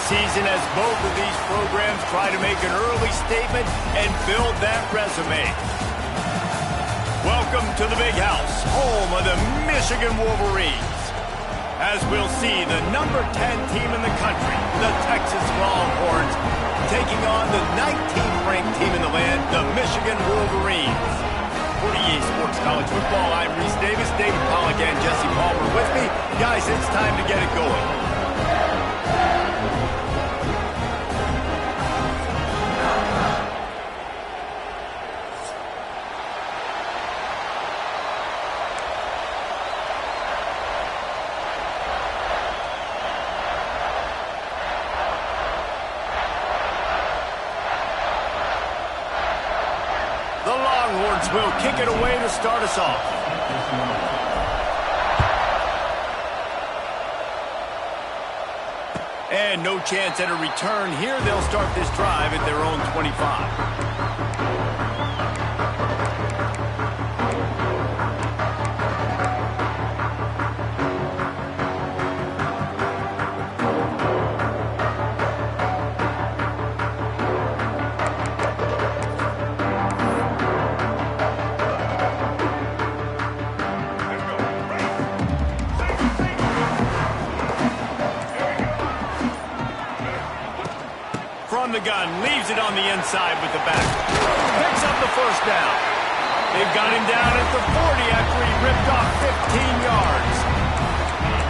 season as both of these programs try to make an early statement and build that resume. Welcome to the Big House, home of the Michigan Wolverines. As we'll see, the number 10 team in the country, the Texas Longhorns, taking on the 19th ranked team in the land, the Michigan Wolverines. For EA Sports College Football, I'm Reese Davis, David Pollack, and Jesse Palmer with me. Guys, it's time to get it going. The Longhorns will kick it away to start us off. And no chance at a return here. They'll start this drive at their own 25. From the gun, leaves it on the inside with the back. Picks up the first down. They've got him down at the 40 after he ripped off 15 yards.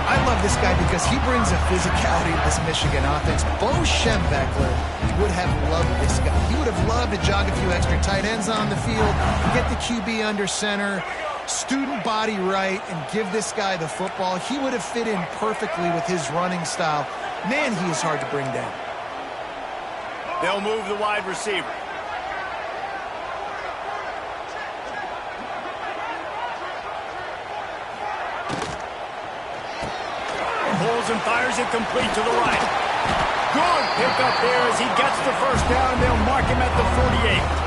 I love this guy because he brings a physicality to this Michigan offense. Bo Schembechler would have loved this guy. He would have loved to jog a few extra tight ends on the field, get the QB under center, student body right, and give this guy the football. He would have fit in perfectly with his running style. Man, he is hard to bring down. They'll move the wide receiver. Pulls and fires it complete to the right. Good pickup there as he gets the first down. They'll mark him at the 48.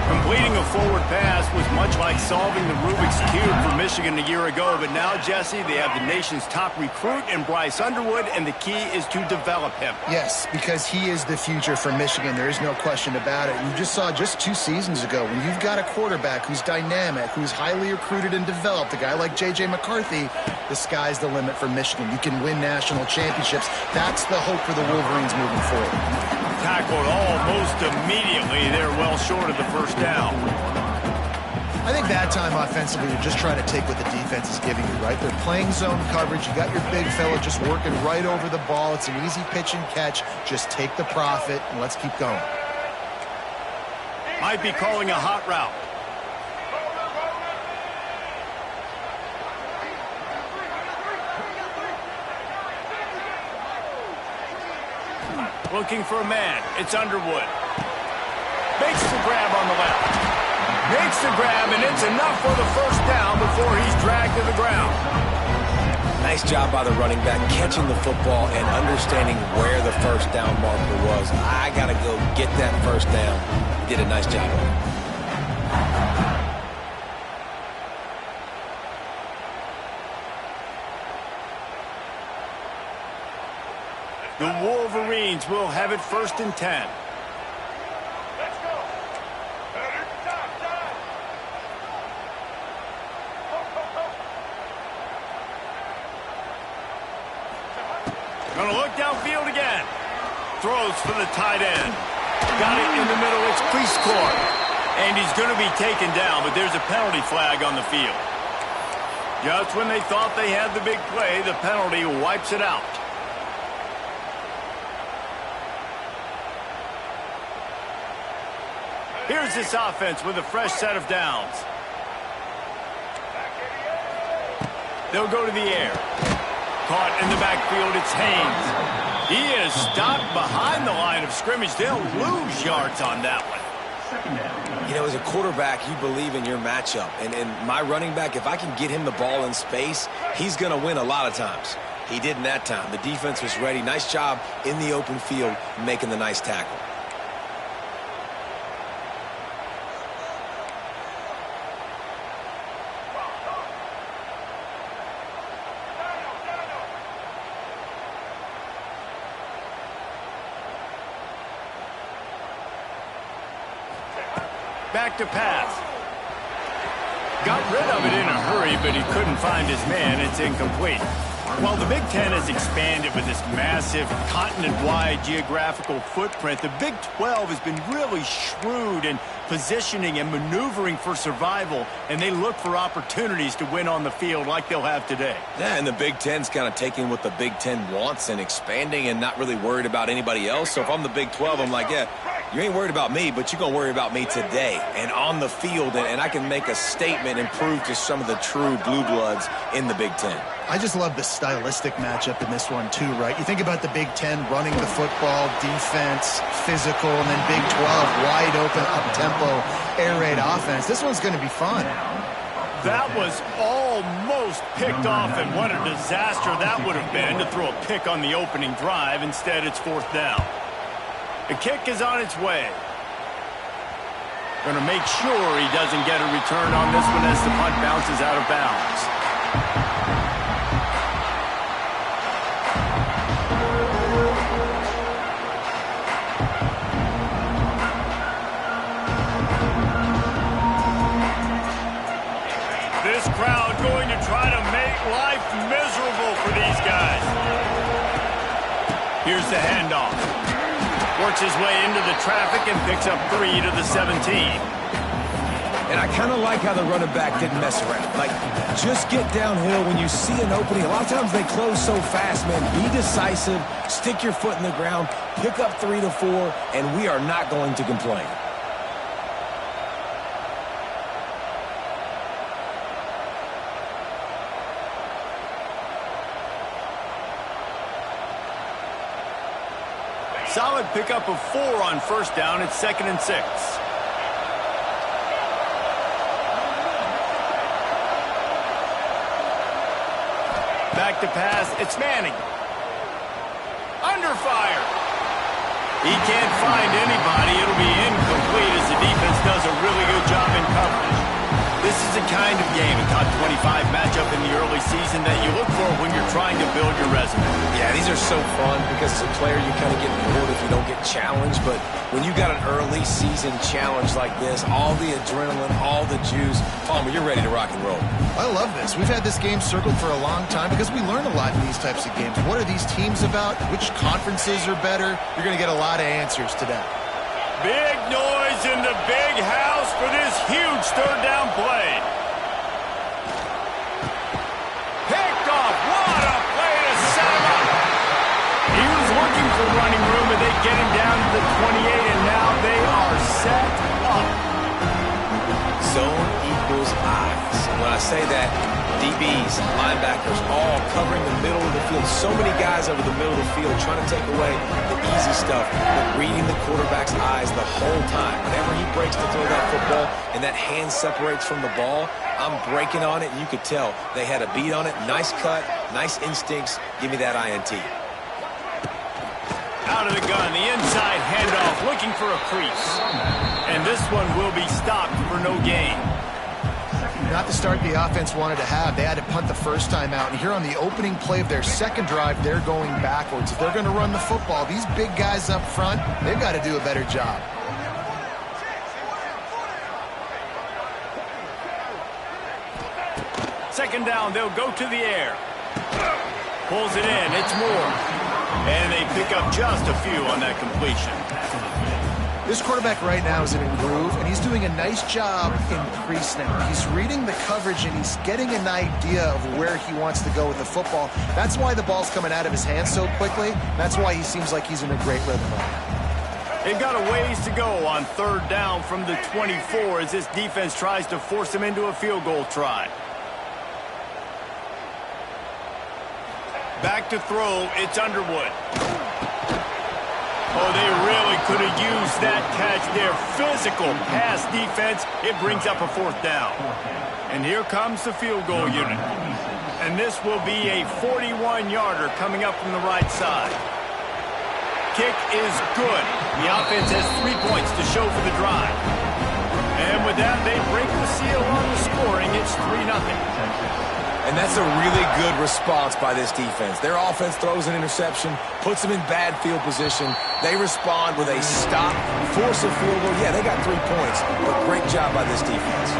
Completing a forward pass was much like solving the Rubik's Cube for Michigan a year ago, but now, Jesse, they have the nation's top recruit in Bryce Underwood, and the key is to develop him. Yes, because he is the future for Michigan. There is no question about it. You just saw just 2 seasons ago when you've got a quarterback who's dynamic, who's highly recruited and developed, a guy like J.J. McCarthy, the sky's the limit for Michigan. You can win national championships. That's the hope for the Wolverines moving forward. Tackled almost immediately. They're well short of the first down. I think that time offensively, you're just trying to take what the defense is giving you, right? They're playing zone coverage. You got your big fella just working right over the ball. It's an easy pitch and catch. Just take the profit and let's keep going. Might be calling a hot route. Looking for a man. It's Underwood. Makes the grab on the left. Makes the grab, and it's enough for the first down before he's dragged to the ground. Nice job by the running back, catching the football and understanding where the first down marker was. I got to go get that first down. He did a nice job of it. The Wolverines will have it 1st and 10. Let's go. Gonna look downfield again. Throws for the tight end. Got it in the middle. It's Prescore. And he's going to be taken down, but there's a penalty flag on the field. Just when they thought they had the big play, the penalty wipes it out. Here's this offense with a fresh set of downs. They'll go to the air. Caught in the backfield, it's Haynes. He is stopped behind the line of scrimmage. They'll lose yards on that one. You know, as a quarterback, you believe in your matchup. And my running back, if I can get him the ball in space, he's going to win a lot of times. He did in that time. The defense was ready. Nice job in the open field making the nice tackle. Back to pass. Got rid of it in a hurry, but he couldn't find his man. It's incomplete. While the Big Ten has expanded with this massive continent-wide geographical footprint, the Big 12 has been really shrewd in positioning and maneuvering for survival, and they look for opportunities to win on the field like they'll have today. Yeah, and the Big Ten's kind of taking what the Big Ten wants and expanding and not really worried about anybody else. So if I'm the Big 12, I'm like, yeah, you ain't worried about me, but you're going to worry about me today and on the field, and I can make a statement and prove to some of the true blue bloods in the Big Ten. I just love the stylistic matchup in this one, too, right? You think about the Big Ten running the football, defense, physical, and then Big 12, wide open, up-tempo, air raid offense. This one's going to be fun. That was almost picked off, and what a disaster that would have been to throw a pick on the opening drive. Instead, it's 4th down. The kick is on its way. Going to make sure he doesn't get a return on this one as the punt bounces out of bounds. This crowd going to try to make life miserable for these guys. Here's the handoff. Works his way into the traffic and picks up 3 to the 17. And I kind of like how the running back didn't mess around. Like, just get downhill when you see an opening. A lot of times they close so fast, man. Be decisive, stick your foot in the ground, pick up 3 to 4, and we are not going to complain. Solid pickup of 4 on 1st down. It's 2nd and 6. Back to pass. It's Manning. Under fire. He can't find anybody. It'll be incomplete as the defense does a really good job in coverage. This is the kind of game, a top 25 matchup in the early season that you look for when you're trying to build your resume. Yeah, these are so fun because as a player you kind of get bored if you don't get challenged. But when you got an early season challenge like this, all the adrenaline, all the juice, Palmer, you're ready to rock and roll. I love this. We've had this game circled for a long time because we learn a lot in these types of games. What are these teams about? Which conferences are better? You're going to get a lot of answers today. Big noise in the big house for this huge 3rd down play. Picked off. What a play to set him up. He was looking for running room, and they get him down to the 28, and now they are set up. Zone equals eyes. When I say that, DBs, linebackers, all covering the middle of the field. So many guys over the middle of the field trying to take away the easy stuff, but reading the quarterback's eyes the whole time. Whenever he breaks to throw that football and that hand separates from the ball, I'm breaking on it, and you could tell they had a beat on it. Nice cut, nice instincts. Give me that INT. Out of the gun, the inside handoff, looking for a crease. And this one will be stopped for no gain. Not the start the offense wanted to have. They had to punt the first time out. And here on the opening play of their second drive, they're going backwards. If they're going to run the football, these big guys up front, they've got to do a better job. Second down, they'll go to the air. Pulls it in, it's Moore. And they pick up just a few on that completion. This quarterback right now is in a groove, and he's doing a nice job in pre-snap. He's reading the coverage, and he's getting an idea of where he wants to go with the football. That's why the ball's coming out of his hands so quickly. That's why he seems like he's in a great rhythm right now. They've got a ways to go on 3rd down from the 24 as this defense tries to force him into a field goal try. Back to throw, it's Underwood. Oh, they really could have used that catch there. Physical pass defense. It brings up a 4th down. And here comes the field goal unit. And this will be a 41-yarder coming up from the right side. Kick is good. The offense has 3 points to show for the drive. And with that, they break the seal on the scoring. It's 3-0. And that's a really good response by this defense. Their offense throws an interception, puts them in bad field position. They respond with a stop, force a field goal. Yeah, they got 3 points, but great job by this defense.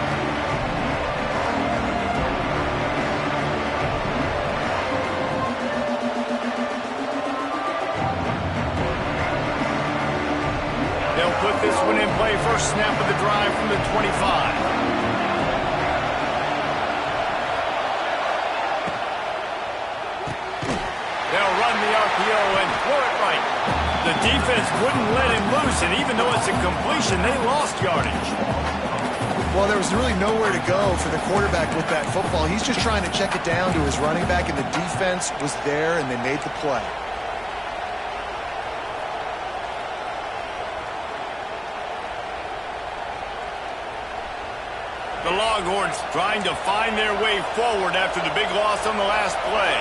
They'll put this one in play. First snap of the drive from the 25. They'll run the RPO and throw it right. The defense wouldn't let him loose, and even though it's a completion, they lost yardage. Well, there was really nowhere to go for the quarterback with that football. He's just trying to check it down to his running back, and the defense was there, and they made the play. The Longhorns trying to find their way forward after the big loss on the last play.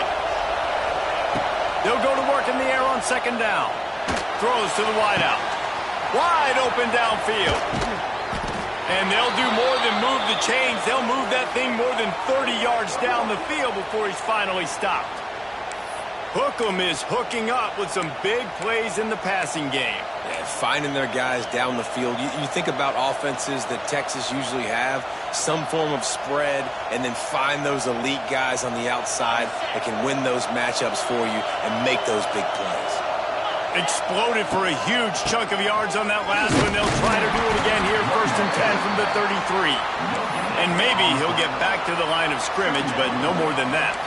They'll go to work in the air on second down. Throws to the wideout. Wide open downfield. And they'll do more than move the chains. They'll move that thing more than 30 yards down the field before he's finally stopped. Hookem is hooking up with some big plays in the passing game. Yeah, finding their guys down the field. You think about offenses that Texas usually have, some form of spread, and then find those elite guys on the outside that can win those matchups for you and make those big plays. Exploded for a huge chunk of yards on that last one. They'll try to do it again here, 1st and 10 from the 33. And maybe he'll get back to the line of scrimmage, but no more than that.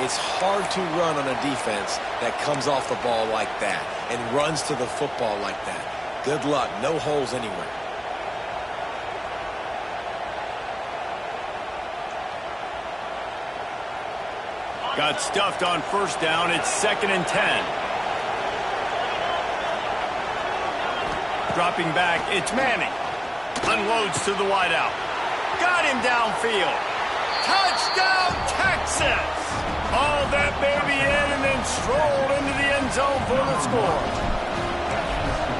It's hard to run on a defense that comes off the ball like that and runs to the football like that. Good luck. No holes anywhere. Got stuffed on 1st down. It's 2nd and 10. Dropping back, it's Manning. Unloads to the wideout. Got him downfield. Touchdown, Texas! Hauled that baby in and then strolled into the end zone for the score.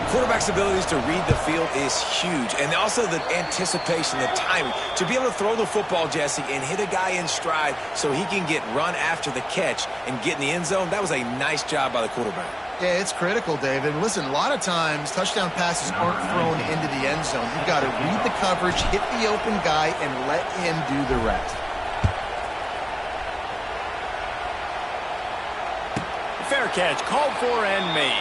Quarterback's abilities to read the field is huge, and also the anticipation, the timing. To be able to throw the football, Jesse, and hit a guy in stride so he can get run after the catch and get in the end zone, that was a nice job by the quarterback. Yeah, it's critical, David. Listen, a lot of times touchdown passes aren't thrown into the end zone. You've got to read the coverage, hit the open guy, and let him do the rest. Fair catch, called for and made.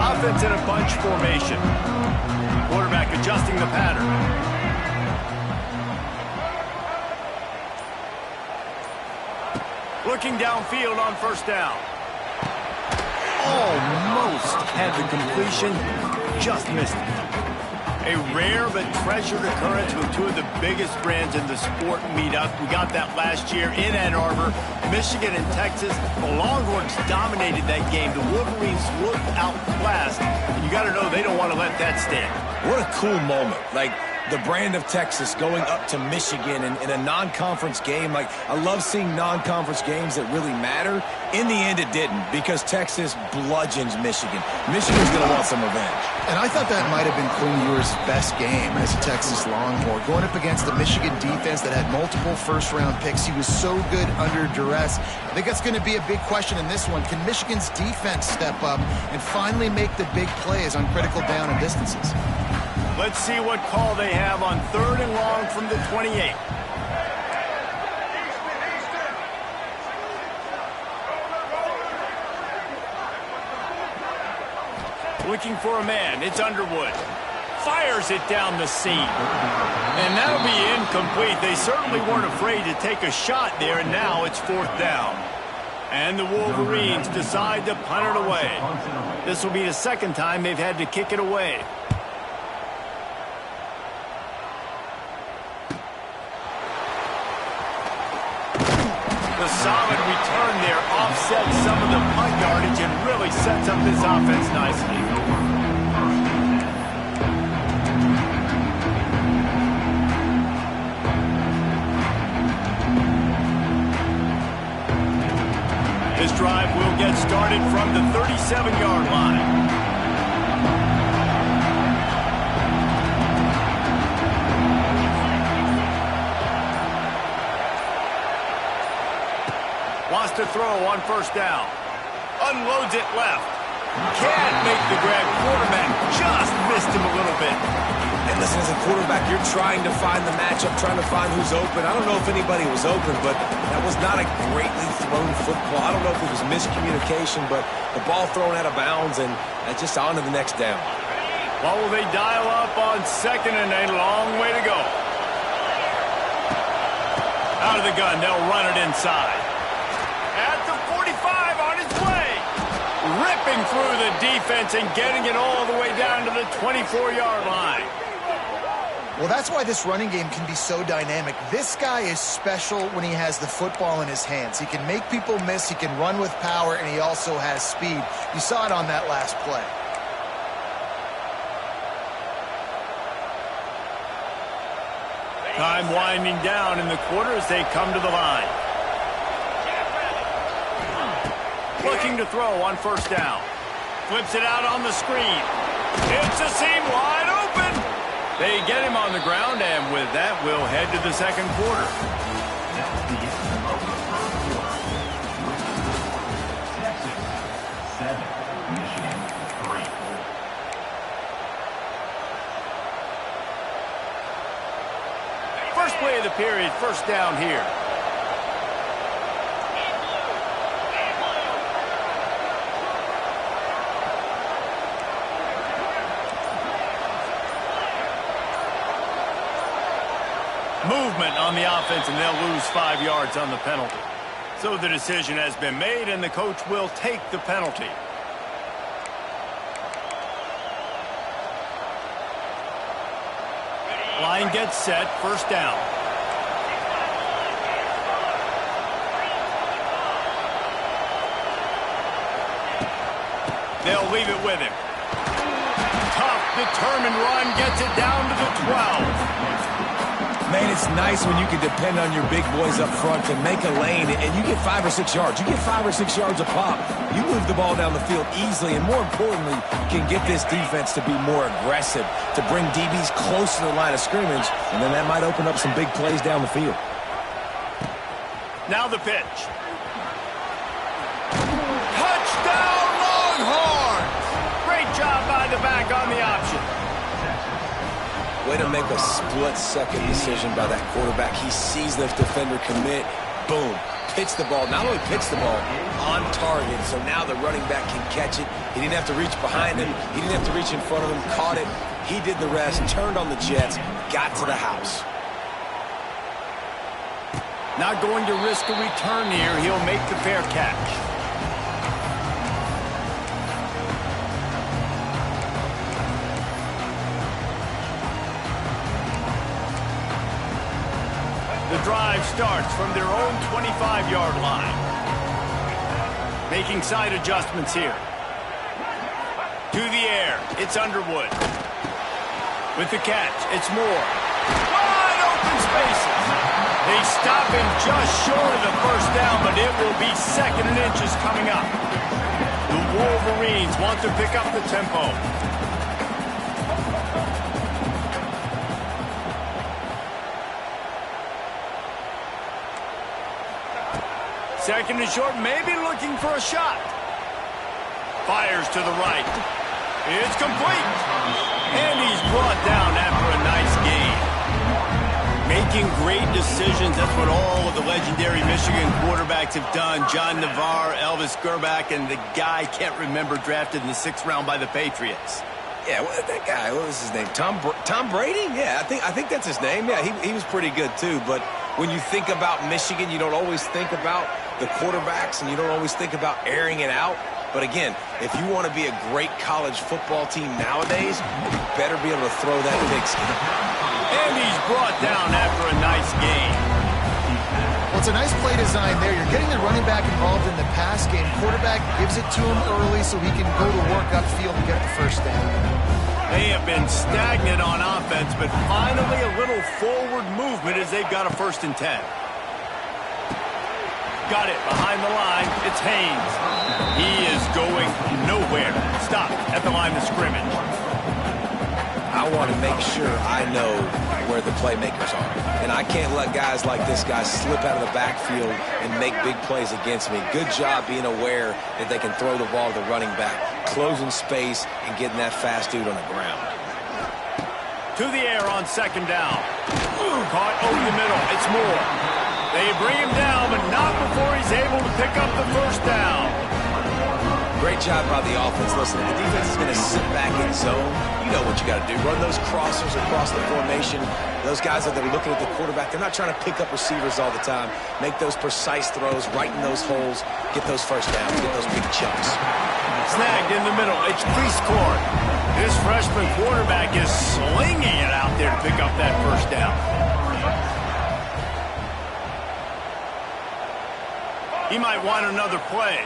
Offense in a bunch formation. Quarterback adjusting the pattern. Looking downfield on 1st down. Almost had the completion, just missed it. A rare but treasured occurrence with 2 of the biggest brands in the sport meet up. We got that last year in Ann Arbor. Michigan and Texas, the Longhorns dominated that game. The Wolverines looked outclassed, and you got to know they don't want to let that stand. What a cool moment. Like, the brand of Texas going up to Michigan in a non-conference game. Like, I love seeing non-conference games that really matter. In the end, it didn't, because Texas bludgeons Michigan. Michigan's going to want some revenge. And I thought that might have been Quinn Ewers' best game as a Texas Longhorn. Going up against the Michigan defense that had multiple first-round picks. He was so good under duress. I think that's going to be a big question in this one. Can Michigan's defense step up and finally make the big plays on critical down and distances? Let's see what call they have on 3rd and long from the 28. Looking for a man. It's Underwood. Fires it down the seam. And that'll be incomplete. They certainly weren't afraid to take a shot there, and now it's 4th down. And the Wolverines decide to punt it away. This will be the 2nd time they've had to kick it away. The solid return there offsets some of the punt yardage and really sets up this offense nicely. drive will get started from the 37-yard line. Wants to throw on first down. Unloads it left. Can't make the grab. Quarterback just missed him a little bit. And listen, as a quarterback, you're trying to find the matchup, trying to find who's open. I don't know if anybody was open, but that was not a greatly thrown football. I don't know if it was miscommunication, but the ball thrown out of bounds, and just on to the next down. What will they dial up on second and a long way to go? Out of the gun, they'll run it inside. At the 45 on his way. Ripping through the defense and getting it all the way down to the 24-yard line. Well, that's why this running game can be so dynamic. This guy is special when he has the football in his hands. He can make people miss, he can run with power, and he also has speed. You saw it on that last play. Time winding down in the quarter as they come to the line. Looking to throw on first down. Flips it out on the screen. It's a seam wide open. They get him on the ground, and with that, we'll head to the second quarter. First play of the period, first down here. Movement on the offense, and they'll lose 5 yards on the penalty. So the decision has been made, and the coach will take the penalty. Line gets set, first down. They'll leave it with him. Tough, determined run, gets it down to the 12. Man, it's nice when you can depend on your big boys up front to make a lane, and you get 5 or 6 yards. You get 5 or 6 yards a pop. You move the ball down the field easily, and more importantly, can get this defense to be more aggressive, to bring DBs close to the line of scrimmage, and then that might open up some big plays down the field. Now the pitch. Touchdown, Longhorns! Great job by the back on the option. Way to make a split-second decision by that quarterback. He sees the defender commit. Boom. Pitch the ball. Not only pitch the ball, on target. So now the running back can catch it. He didn't have to reach behind him. He didn't have to reach in front of him. Caught it. He did the rest. Turned on the Jets. Got to the house. Not going to risk a return here. He'll make the fair catch. The drive starts from their own 25-yard line. Making side adjustments here. To the air, it's Underwood. With the catch, it's Moore. Wide open spaces. They stop him just short of the first down, but it will be second and inches coming up. The Wolverines want to pick up the tempo. Second and short, maybe looking for a shot. Fires to the right. It's complete. And he's brought down after a nice gain. Making great decisions, that's what all of the legendary Michigan quarterbacks have done. John Navarre, Elvis Gerbach, and the guy, can't remember, drafted in the 6th round by the Patriots. Yeah, that guy, what was his name? Tom Brady? Yeah, I think that's his name. Yeah, he was pretty good too. But when you think about Michigan, you don't always think about the quarterbacks, and you don't always think about airing it out. But again, if you want to be a great college football team nowadays, you better be able to throw that pigskin. And he's brought down after a nice gain. Well, it's a nice play design there. You're getting the running back involved in the pass game. Quarterback gives it to him early so he can go to work upfield and get the first down. They have been stagnant on offense, but finally a little forward movement as they've got a 1st and 10. Got it behind the line. It's Haynes. He is going nowhere. Stop at the line of scrimmage. I want to make sure I know where the playmakers are. And I can't let guys like this guy slip out of the backfield and make big plays against me. Good job being aware that they can throw the ball to the running back, closing space, and getting that fast dude on the ground. To the air on second down. Caught over the middle. It's Moore. They bring him down, but not before he's able to pick up the first down. Great job by the offense. Listen, the defense is going to sit back in zone. You know what you got to do. Run those crossers across the formation. Those guys that are looking at the quarterback, they're not trying to pick up receivers all the time. Make those precise throws, right in those holes, get those first downs, get those big chunks. Snagged in the middle. It's Priestcourt. This freshman quarterback is slinging it out there to pick up that first down. He might want another play.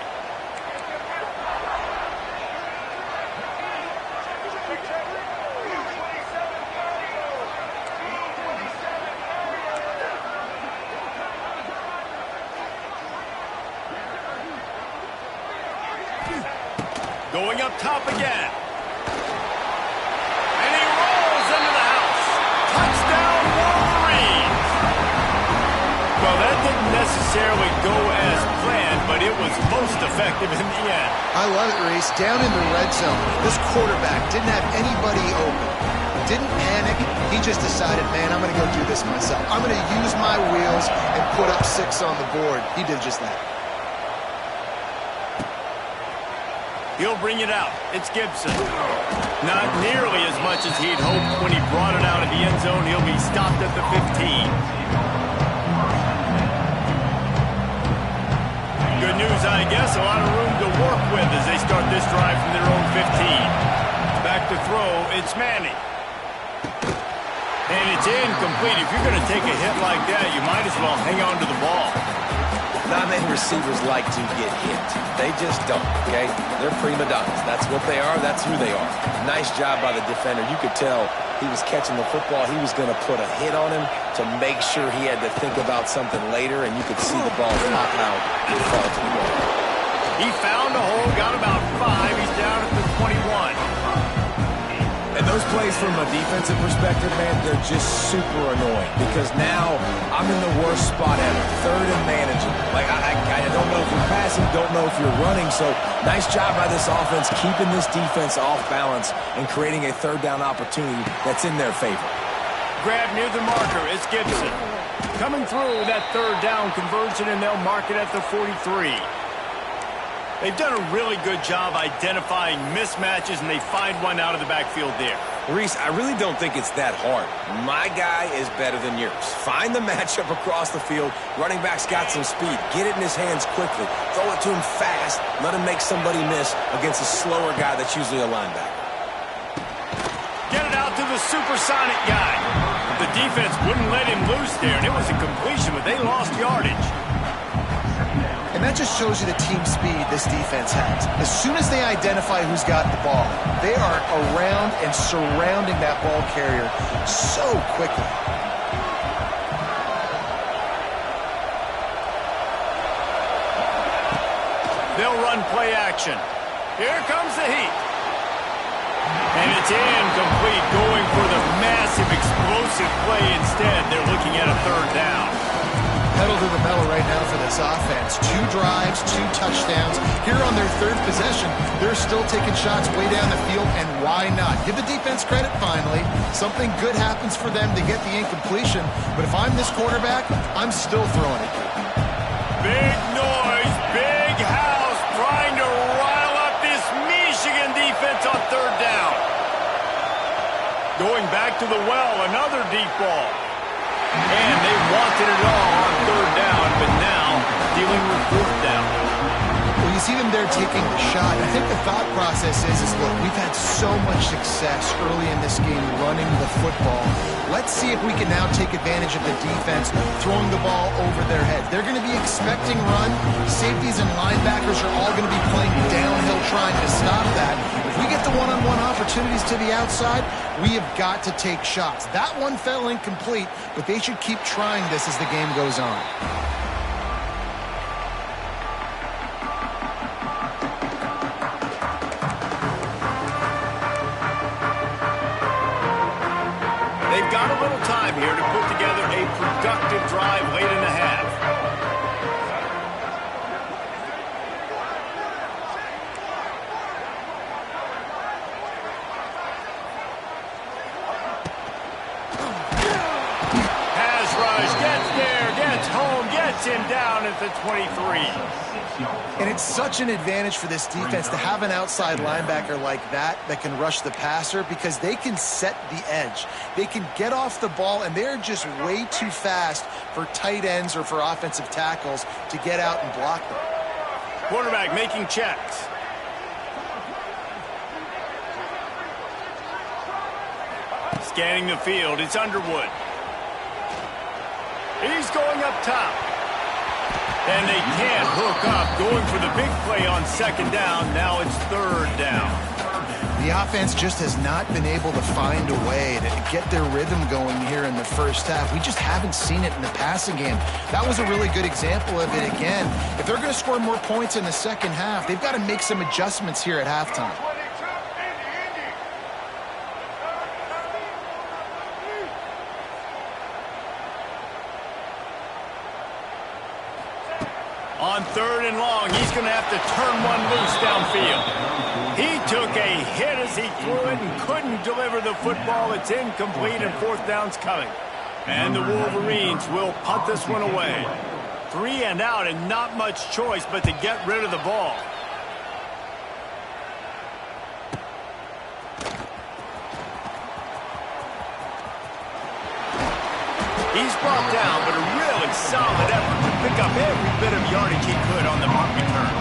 Going up top again. And he rolls into the house. Touchdown, Wolverines. Well, that didn't necessarily go as planned, but it was most effective in the end. I love it, Reese. Down in the red zone, this quarterback didn't have anybody open. Didn't panic. He just decided, man, I'm going to go do this myself. I'm going to use my wheels and put up 6 on the board. He did just that. He'll bring it out. It's Gibson. Not nearly as much as he'd hoped when he brought it out of the end zone. He'll be stopped at the 15. Good news, I guess. A lot of room to work with as they start this drive from their own 15. Back to throw. It's Manning. And it's incomplete. If you're going to take a hit like that, you might as well hang on to the ball. Not many receivers like to get hit. They just don't, okay? They're prima donnas. That's what they are. That's who they are. Nice job by the defender. You could tell he was catching the football. He was going to put a hit on him to make sure he had to think about something later, and you could see the ball pop out and fall to the ground. He found a hole, got about 5. He's down at the 21. And those plays from a defensive perspective, man, they're just super annoying because now I'm in the worst spot ever. Third and managing. Like, I don't know if you're passing, don't know if you're running. So nice job by this offense keeping this defense off balance and creating a third down opportunity that's in their favor. Grab near the marker. It's Gibson. Coming through that third down conversion, and they'll mark it at the 43. They've done a really good job identifying mismatches, and they find one out of the backfield there. Reese, I really don't think it's that hard. My guy is better than yours. Find the matchup across the field. Running back's got some speed. Get it in his hands quickly. Throw it to him fast. Let him make somebody miss against a slower guy that's usually a linebacker. Get it out to the supersonic guy. The defense wouldn't let him loose there, and it was a completion, but they lost yardage. And that just shows you the team speed this defense has. As soon as they identify who's got the ball, they are around and surrounding that ball carrier so quickly. They'll run play action. Here comes the heat. And it's incomplete, going for the massive explosive play instead. They're looking at a third down. Pedal to the metal right now for this offense. 2 drives, 2 touchdowns. Here on their 3rd possession, they're still taking shots way down the field, and why not? Give the defense credit finally. Something good happens for them to get the incompletion, but if I'm this quarterback, I'm still throwing it. Big noise, big house, trying to rile up this Michigan defense on third down. Going back to the well, another deep ball. And they wanted it all on third down, but now dealing with fourth down. Well, you see them there taking the shot. I think the thought process is look, we've had so much success early in this game running the football. Let's see if we can now take advantage of the defense throwing the ball over their heads. They're going to be expecting run. Safeties and linebackers are all going to be playing downhill trying to stop that. If we get the one-on-one opportunities to the outside, we have got to take shots. That one fell incomplete, but they should keep trying this as the game goes on. drive late in the half. Pass rush, gets there, gets home, gets him down at the 23. And it's such an advantage for this defense to have an outside linebacker like that can rush the passer, because they can set the edge. They can get off the ball, and they're just way too fast for tight ends or for offensive tackles to get out and block them. Quarterback making checks. Scanning the field, it's Underwood. He's going up top. And they can't hook up, going for the big play on second down. Now it's third down. The offense just has not been able to find a way to get their rhythm going here in the first half. We just haven't seen it in the passing game. That was a really good example of it again. If they're going to score more points in the second half, they've got to make some adjustments here at halftime. On third and long, he's going to have to turn one loose downfield. He took a hit as he threw it and couldn't deliver the football. It's incomplete, and fourth down's coming. And the Wolverines will punt this one away. 3 and out, and not much choice but to get rid of the ball. He's brought down, but a really solid effort to pick up every bit of yardage he could on the punt return.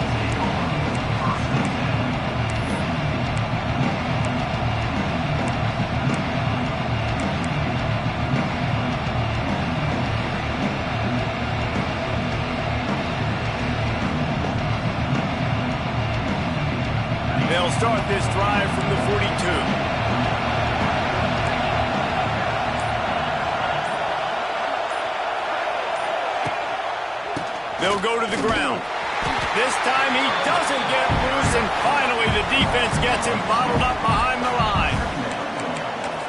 They'll start this drive from the 42. They'll go to the ground. This time he doesn't get loose, and finally the defense gets him bottled up behind the line.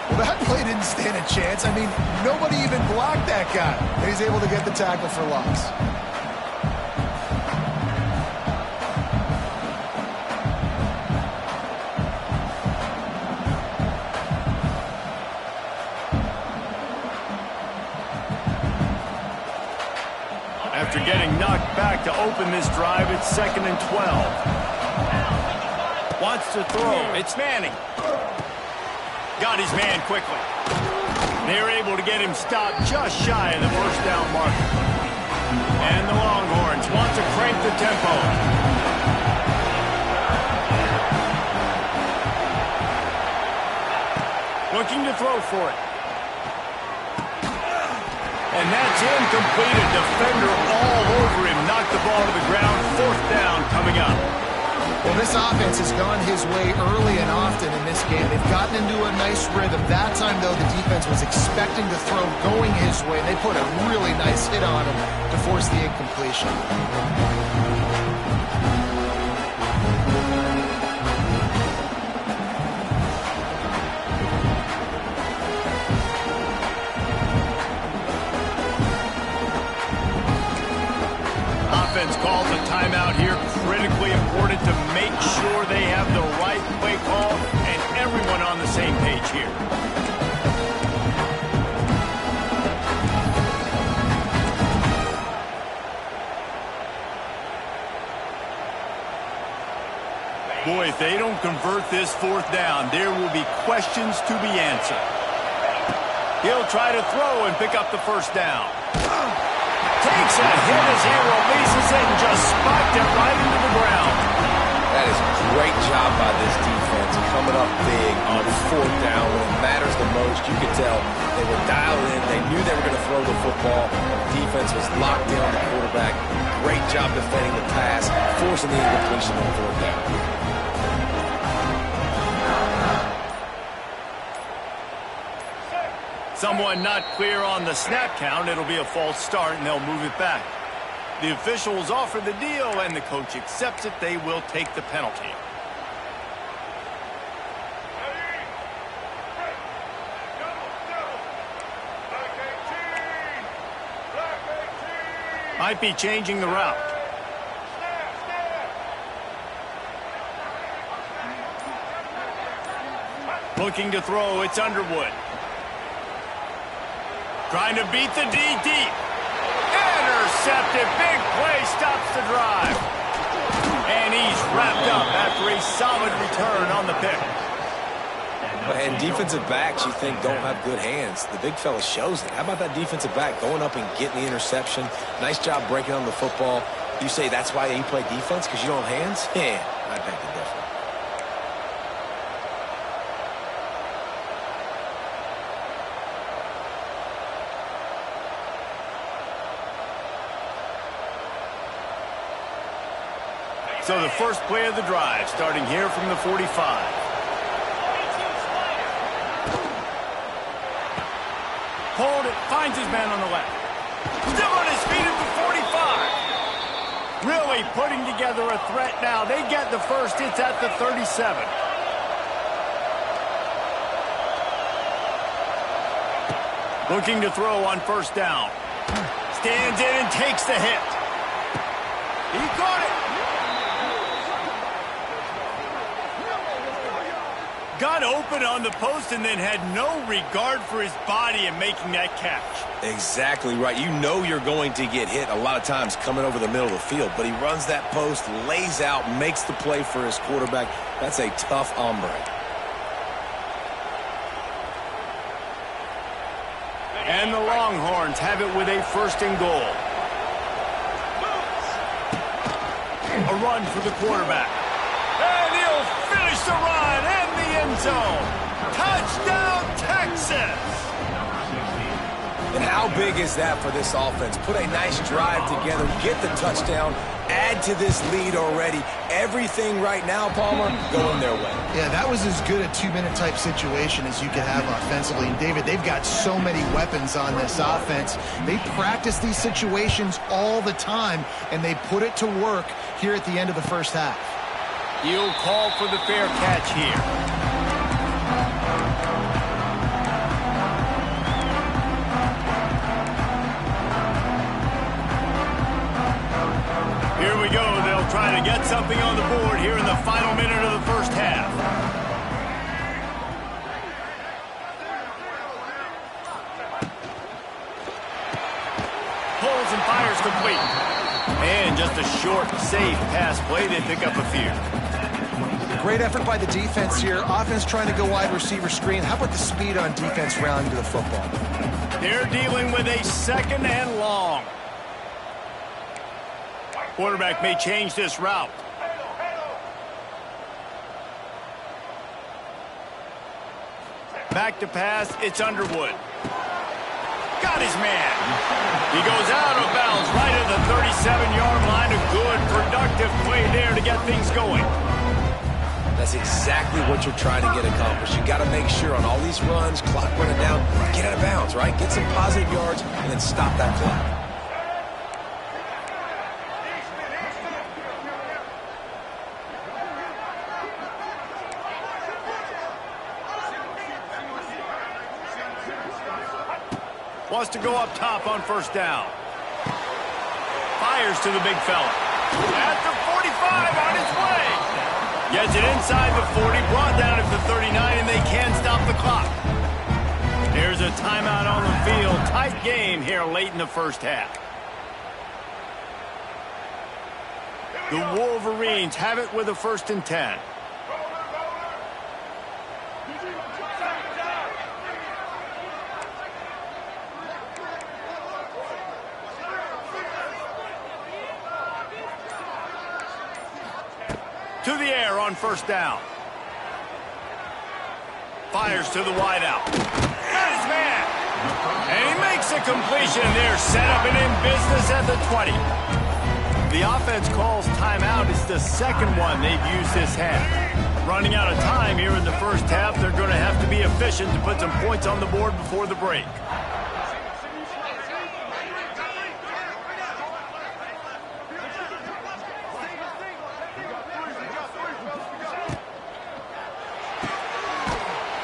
Well, that play didn't stand a chance. I mean, nobody even blocked that guy. And he's able to get the tackle for loss. After getting knocked back to open this drive, it's 2nd and 12. Wants to throw. It's Manning. Got his man quickly. They're able to get him stopped just shy of the first down marker. And the Longhorns want to crank the tempo. Looking to throw for it. And that's incomplete. A defender all over him. Knocked the ball to the ground. Fourth down coming up. Well, this offense has gone his way early and often in this game. They've gotten into a nice rhythm. That time, though, the defense was expecting the throw going his way. They put a really nice hit on him to force the incompletion. Offense calls a timeout here. Critically important to make sure they have the right play call and everyone on the same page here. Boy, if they don't convert this fourth down, there will be questions to be answered. He'll try to throw and pick up the first down. Takes a hit as he releases it and just spiked it right into the ground. That is a great job by this defense, coming up big on fourth down when it matters the most. You could tell they were dialed in. They knew they were going to throw the football. The defense was locked in on the quarterback. Great job defending the pass, forcing the incompletion on fourth down. Someone not clear on the snap count. It'll be a false start, and they'll move it back. The officials offer the deal, and the coach accepts it. They will take the penalty. Black 18, black Might be changing the route. Looking to throw, it's Underwood. Trying to beat the D deep. Intercepted, big play, stops the drive. And he's wrapped up after a solid return on the pick. And defensive backs you think don't have good hands. The big fella shows it. How about that defensive back going up and getting the interception? Nice job breaking on the football. You say that's why you play defense, because you don't have hands? Yeah, I beg to differ. So the first play of the drive, starting here from the 45. Hold it, finds his man on the left. Still on his feet at the 45. Really putting together a threat now. They get the first, it's at the 37. Looking to throw on first down. Stands in and takes the hit. He caught it. Got open on the post and then had no regard for his body in making that catch. Exactly right. You know you're going to get hit a lot of times coming over the middle of the field, but he runs that post, lays out, makes the play for his quarterback. That's a tough hombre. And the Longhorns have it with a first and goal. A run for the quarterback. And he'll finish the run in the end zone. Touchdown, Texas! And how big is that for this offense? Put a nice drive together, get the touchdown, add to this lead already. Everything right now, Palmer, going their way. Yeah, that was as good a two-minute type situation as you could have offensively. And, David, they've got so many weapons on this offense. They practice these situations all the time, and they put it to work here at the end of the first half. He'll call for the fair catch here. Here we go. They'll try to get something on the board here in the final minute of the first half. Pulls and fires complete. And just a short, safe pass play. They pick up a few. Great effort by the defense here. Offense trying to go wide receiver screen. How about the speed on defense rounding to the football? They're dealing with a second and long. Quarterback may change this route. Back to pass, it's Underwood. Got his man. He goes out of bounds right at the 37-yard line. A good, productive play there to get things going. That's exactly what you're trying to get accomplished. You got to make sure on all these runs, clock running down, get out of bounds, right? Get some positive yards and then stop that clock. Wants to go up top on first down. Fires to the big fella. At the 45 on his way. Gets it inside the 40, brought down at the 39, and they can stop the clock. There's a timeout on the field. Tight game here late in the first half. The Wolverines have it with a first and 10. To the air on first down. Fires to the wideout. Got his man. And he makes a completion. They're set up and in business at the 20. The offense calls timeout. It's the second one they've used this half. Running out of time here in the first half. They're going to have to be efficient to put some points on the board before the break.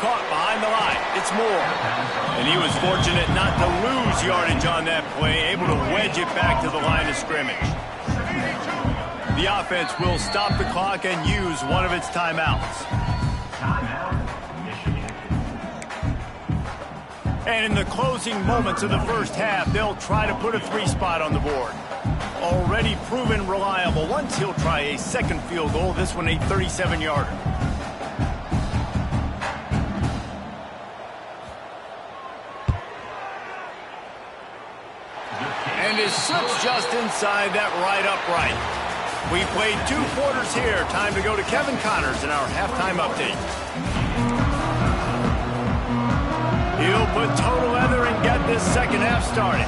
Caught behind the line. It's once more. And he was fortunate not to lose yardage on that play, able to wedge it back to the line of scrimmage. The offense will stop the clock and use one of its timeouts. And in the closing moments of the first half, they'll try to put a 3-spot on the board. Already proven reliable. Once he'll try a second field goal, this one a 37-yarder. And it slips just inside that right upright. We played 2 quarters here. Time to go to Kevin Connors in our halftime update. He'll put total leather and get this second half started.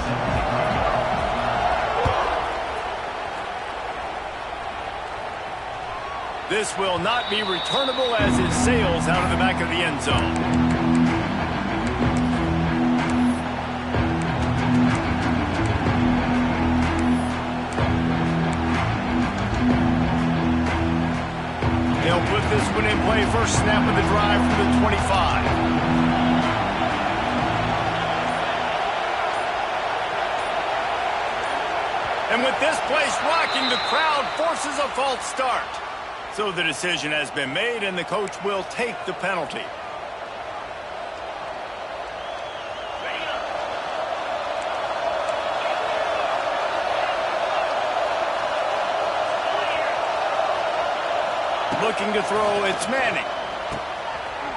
This will not be returnable as it sails out of the back of the end zone. They'll put this one in play. First snap of the drive from the 25. And with this place rocking, the crowd forces a false start. So the decision has been made, and the coach will take the penalty. Looking to throw, it's Manning.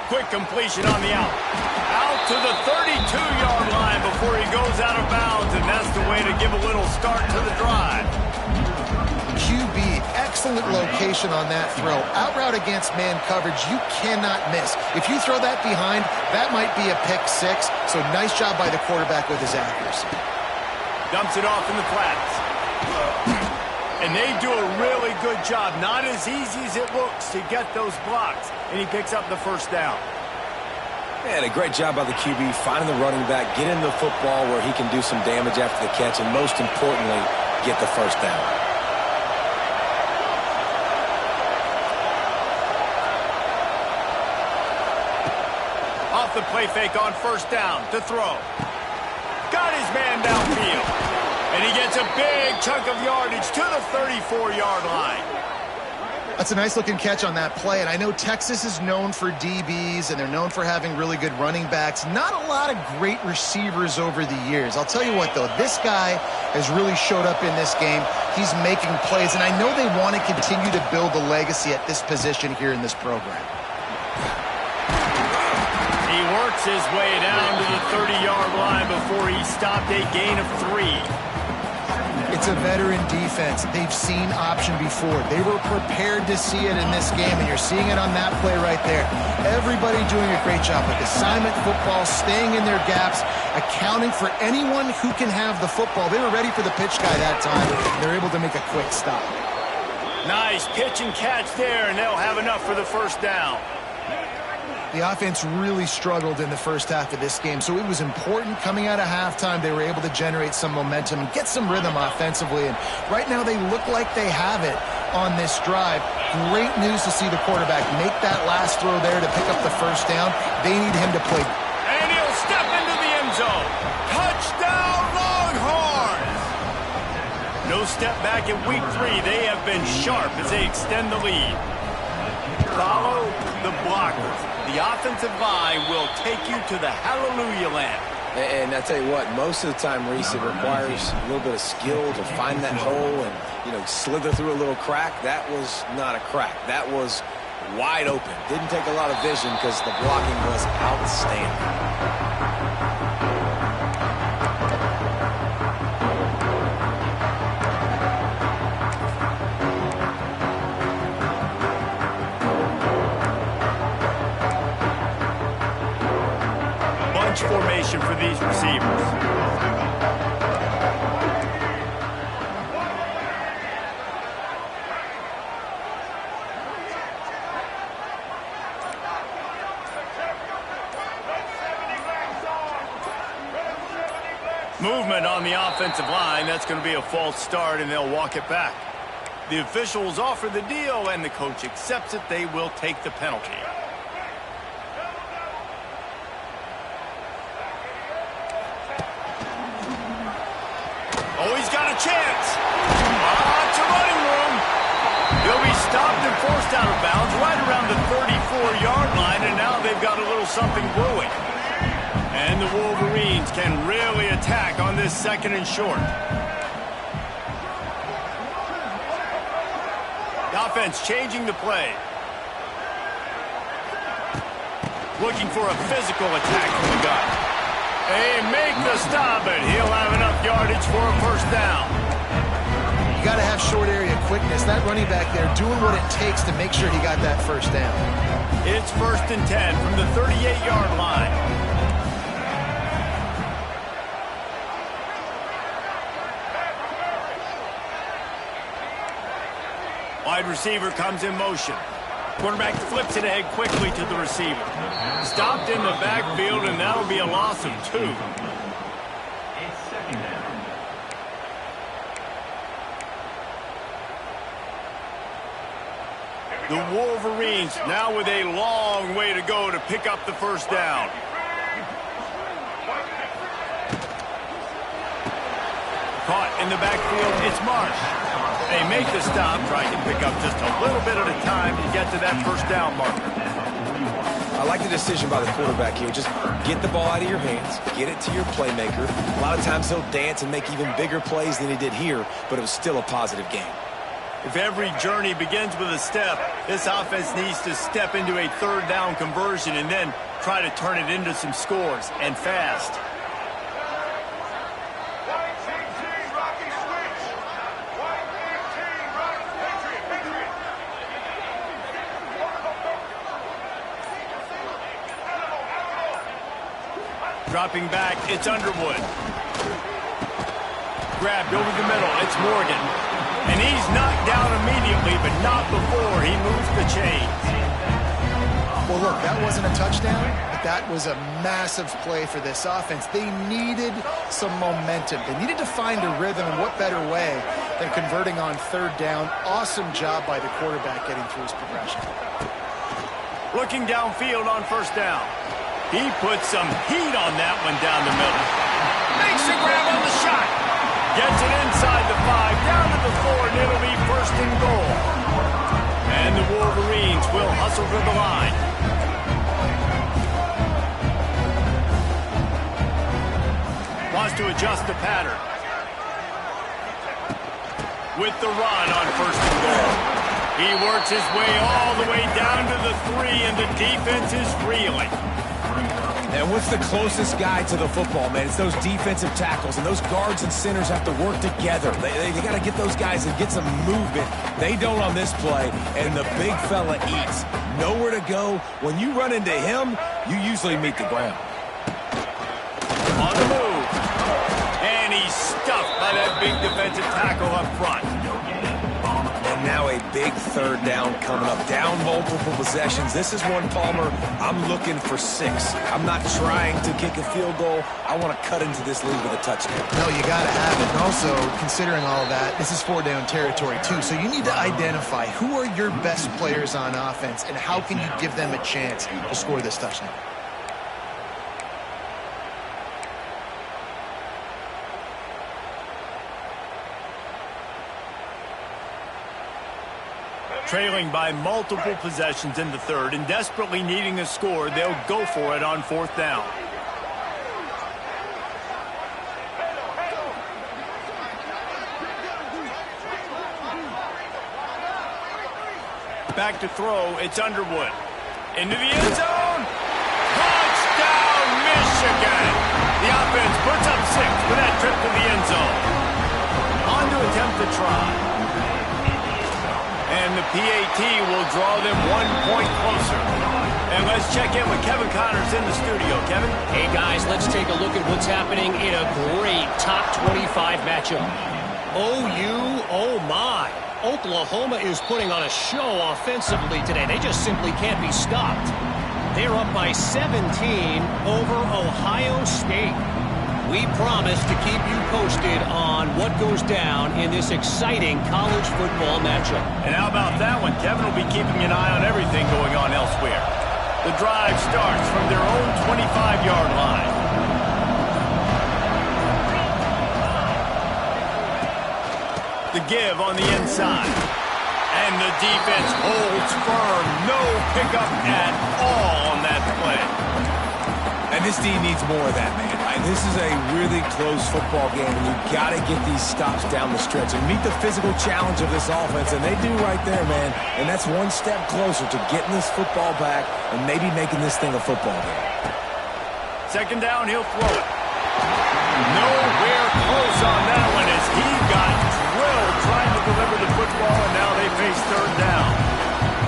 Quick completion on the out. Out to the 32-yard line before he goes out of bounds, and that's the way to give a little start to the drive. QB, excellent location on that throw. Out route against man coverage, you cannot miss. If you throw that behind, that might be a pick 6. So nice job by the quarterback with his accuracy. Dumps it off in the flats. And they do a really good job. Not as easy as it looks to get those blocks. And he picks up the first down. Man, a great job by the QB, finding the running back, getting the football where he can do some damage after the catch, and most importantly, get the first down. Off the play fake on first down to throw. Got his man downfield. And he gets a big chunk of yardage to the 34-yard line. That's a nice-looking catch on that play, and I know Texas is known for DBs, and they're known for having really good running backs. Not a lot of great receivers over the years. I'll tell you what, though, this guy has really showed up in this game. He's making plays, and I know they want to continue to build a legacy at this position here in this program. He works his way down to the 30-yard line before he stopped a gain of 3. It's a veteran defense. They've seen option before. They were prepared to see it in this game, and you're seeing it on that play right there. Everybody doing a great job with assignment football, staying in their gaps, accounting for anyone who can have the football. They were ready for the pitch guy that time. They're able to make a quick stop. Nice pitch and catch there, and they'll have enough for the first down. The offense really struggled in the first half of this game, so it was important coming out of halftime. They were able to generate some momentum and get some rhythm offensively, and right now they look like they have it on this drive. Great news to see the quarterback make that last throw there to pick up the first down. They need him to play. And he'll step into the end zone. Touchdown, Longhorns! No step back in week 3. They have been sharp as they extend the lead. Follow the blockers. The offensive line will take you to the hallelujah land. And I tell you what, most of the time, Reese, it requires a little bit of skill to find that hole and, slither through a little crack. That was not a crack. That was wide open. Didn't take a lot of vision because the blocking was outstanding. Formation for these receivers. Movement on the offensive line. That's going to be a false start, and they'll walk it back. The officials offer the deal, and the coach accepts it. They will take the penalty. offense can really attack on this 2nd and short. The offense changing the play. Looking for a physical attack from the gun. They make the stop, and he'll have enough yardage for a 1st down. You got to have short area quickness. That running back there doing what it takes to make sure he got that 1st down. It's 1st and 10 from the 38-yard line. Wide receiver comes in motion. Quarterback flips it ahead quickly to the receiver. Stopped in the backfield, and that'll be a loss of 2. The Wolverines now with a long way to go to pick up the 1st down. Caught in the backfield, it's Marsh. They make the stop, trying to pick up just a little bit at a time to get to that 1st down marker. I like the decision by the quarterback here. Just get the ball out of your hands, get it to your playmaker. A lot of times he'll dance and make even bigger plays than he did here, but it was still a positive game. If every journey begins with a step, this offense needs to step into a 3rd down conversion and then try to turn it into some scores, and fast. Dropping back, it's Underwood. Grabbed over the middle, it's Morgan. And he's knocked down immediately, but not before he moves the chains. Well, look, that wasn't a touchdown, but that was a massive play for this offense. They needed some momentum. They needed to find a rhythm, and what better way than converting on 3rd down. Awesome job by the quarterback getting through his progression. Looking downfield on 1st down. He puts some heat on that one down the middle. Makes a grab on the shot. Gets it inside the 5, down to the 4, and it'll be 1st and goal. And the Wolverines will hustle to the line. Wants to adjust the pattern. With the run on 1st and goal. He works his way all the way down to the 3, and the defense is reeling. And what's the closest guy to the football, man? It's those defensive tackles, and those guards and centers have to work together. They got to get those guys and get some movement. They don't on this play, and the big fella eats. Nowhere to go. When you run into him, you usually meet the ground. On the move. And he's stuffed by that big defensive tackle up front. And now a big 3rd down coming up. Down multiple possessions. This is one, Palmer, I'm looking for 6. I'm not trying to kick a field goal. I want to cut into this lead with a touchdown. No, you got to have it. And also, considering all of that, this is 4-down territory, too. So you need to identify who are your best players on offense and how can you give them a chance to score this touchdown. Trailing by multiple possessions in the 3rd and desperately needing a score, they'll go for it on 4th down. Back to throw, it's Underwood. Into the end zone. Touchdown, Michigan! The offense puts up 6 for that trip to the end zone. On to attempt the try. And the PAT will draw them 1 point closer. And let's check in with Kevin Connors in the studio. Kevin? Hey, guys, let's take a look at what's happening in a great top 25 matchup. OU, oh my. Oklahoma is putting on a show offensively today. They just simply can't be stopped. They're up by 17 over Ohio State. We promise to keep you posted on what goes down in this exciting college football matchup. And how about that one? Kevin will be keeping an eye on everything going on elsewhere. The drive starts from their own 25-yard line. The give on the inside. And the defense holds firm. No pickup at all on that play. And And this D needs more of that, man. This is a really close football game, and you've got to get these stops down the stretch and meet the physical challenge of this offense, and they do right there, man. And that's one step closer to getting this football back and maybe making this thing a football game. Second down, he'll throw it. Nowhere close on that one as he got drilled trying to deliver the football, and now they face third down.